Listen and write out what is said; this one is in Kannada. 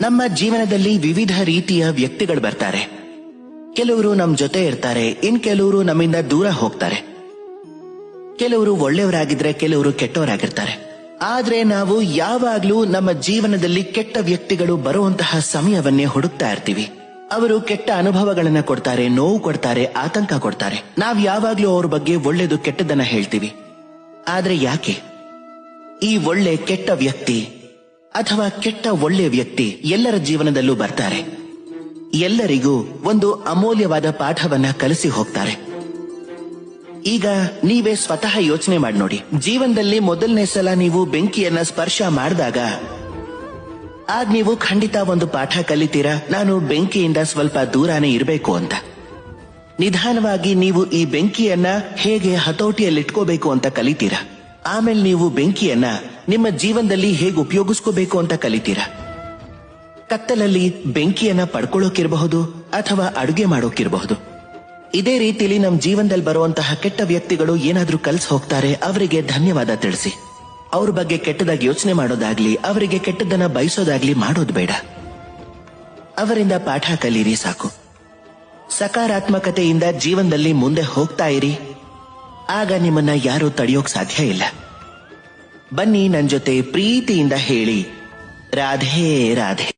ನಮ್ಮ ಜೀವನದಲ್ಲಿ ವಿವಿಧ ರೀತಿಯ ವ್ಯಕ್ತಿಗಳು ಬರ್ತಾರೆ. ಕೆಲವರು ನಮ್ ಜೊತೆ ಇರ್ತಾರೆ, ಇನ್ ಕೆಲವರು ನಮ್ಮಿಂದ ದೂರ ಹೋಗ್ತಾರೆ. ಕೆಲವರು ಒಳ್ಳೆಯವರಾಗಿದ್ರೆ ಕೆಲವರು ಕೆಟ್ಟವರಾಗಿರ್ತಾರೆ. ಆದ್ರೆ ನಾವು ಯಾವಾಗ್ಲೂ ನಮ್ಮ ಜೀವನದಲ್ಲಿ ಕೆಟ್ಟ ವ್ಯಕ್ತಿಗಳು ಬರುವಂತಹ ಸಮಯವನ್ನೇ ಹುಡುಕ್ತಾ ಇರ್ತೀವಿ. ಅವರು ಕೆಟ್ಟ ಅನುಭವಗಳನ್ನ ಕೊಡ್ತಾರೆ, ನೋವು ಕೊಡ್ತಾರೆ, ಆತಂಕ ಕೊಡ್ತಾರೆ. ನಾವ್ ಯಾವಾಗ್ಲೂ ಅವ್ರ ಬಗ್ಗೆ ಒಳ್ಳೇದು ಕೆಟ್ಟದನ್ನ ಹೇಳ್ತೀವಿ. ಆದ್ರೆ ಯಾಕೆ ಈ ಒಳ್ಳೆ ಕೆಟ್ಟ ವ್ಯಕ್ತಿ ಅಥವಾ ಕೆಟ್ಟ ಒಳ್ಳೆ ವ್ಯಕ್ತಿ ಎಲ್ಲರ ಜೀವನದಲ್ಲೂ ಬರ್ತಾರೆ? ಎಲ್ಲರಿಗೂ ಒಂದು ಅಮೂಲ್ಯವಾದ ಪಾಠವನ್ನ ಕಲಿಸಿ ಹೋಗ್ತಾರೆ. ಈಗ ನೀವೇ ಸ್ವತಃ ಯೋಚನೆ ಮಾಡಿ ನೋಡಿ. ಜೀವನದಲ್ಲಿ ಮೊದಲನೇ ಸಲ ನೀವು ಬೆಂಕಿಯನ್ನ ಸ್ಪರ್ಶ ಮಾಡಿದಾಗ ಆಗ ನೀವು ಖಂಡಿತ ಒಂದು ಪಾಠ ಕಲಿತೀರಾ, ನಾನು ಬೆಂಕಿಯಿಂದ ಸ್ವಲ್ಪ ದೂರಾನೇ ಇರಬೇಕು ಅಂತ. ನಿಧಾನವಾಗಿ ನೀವು ಈ ಬೆಂಕಿಯನ್ನ ಹೇಗೆ ಹತೋಟಿಯಲ್ಲಿಟ್ಕೋಬೇಕು ಅಂತ ಕಲಿತೀರಾ. ಆಮೇಲೆ ನೀವು ಬೆಂಕಿಯನ್ನ ನಿಮ್ಮ ಜೀವನದಲ್ಲಿ ಹೇಗೆ ಉಪಯೋಗಿಸ್ಕೋಬೇಕು ಅಂತ ಕಲಿತೀರಾ. ಕತ್ತಲಲ್ಲಿ ಬೆಂಕಿಯನ್ನ ಪಡ್ಕೊಳ್ಳೋಕಿರಬಹುದು ಅಥವಾ ಅಡುಗೆ ಮಾಡೋಕಿರಬಹುದು. ಇದೇ ರೀತಿಲಿ ನಮ್ ಜೀವನದಲ್ಲಿ ಬರುವಂತಹ ಕೆಟ್ಟ ವ್ಯಕ್ತಿಗಳು ಏನಾದ್ರೂ ಕಲ್ಸ್ ಹೋಗ್ತಾರೆ, ಅವರಿಗೆ ಧನ್ಯವಾದ ತಿಳಿಸಿ. ಅವ್ರ ಬಗ್ಗೆ ಕೆಟ್ಟದಾಗಿ ಯೋಚನೆ ಮಾಡೋದಾಗ್ಲಿ, ಅವರಿಗೆ ಕೆಟ್ಟದನ್ನ ಬಯಸೋದಾಗ್ಲಿ ಮಾಡೋದು ಬೇಡ. ಅವರಿಂದ ಪಾಠ ಕಲೀರಿ ಸಾಕು. ಸಕಾರಾತ್ಮಕತೆಯಿಂದ ಜೀವನದಲ್ಲಿ ಮುಂದೆ ಹೋಗ್ತಾ ಇರಿ. ಆಗ ನಿಮ್ಮನ್ನ ಯಾರೂ ತಡೆಯೋಕ್ ಸಾಧ್ಯ ಇಲ್ಲ. ಬನ್ನಿ ನನ್ ಜೊತೆ ಪ್ರೀತಿಯಿಂದ ಹೇಳಿ, ರಾಧೇ ರಾಧೆ.